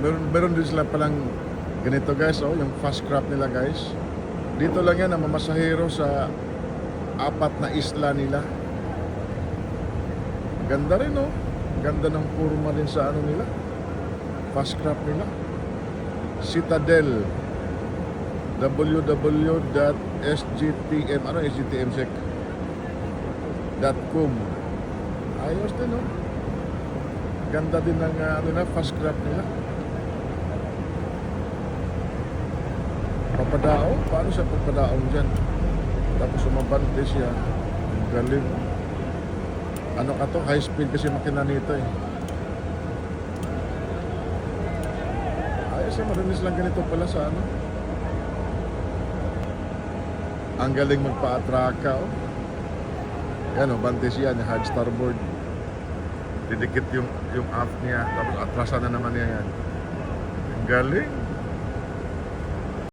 Meron din sila palang ganito guys, oh, yung fast crop nila guys. Dito lang yan ang mamasahero sa 4 na isla nila. Ganda rin, oh. Ganda ng forma din sa ano nila. Fast crop nila. Citadel. www.sgtm ano sgtmsec.com. Ayos din, oh. Ganda din ng ano na fast crop nila. Papadaong? Paano siya papadaong dyan? Tapos sumabante siya. Ang galing. Ano ka to? High speed kasi makina nito eh. Ayos na, marinis lang ganito pala sa ano. Ang galing magpa-atraka, oh. Yan, oh, bante siya, hard starboard. Didikit yung aft niya, tapos atrasan na naman niya yan. Ang galing.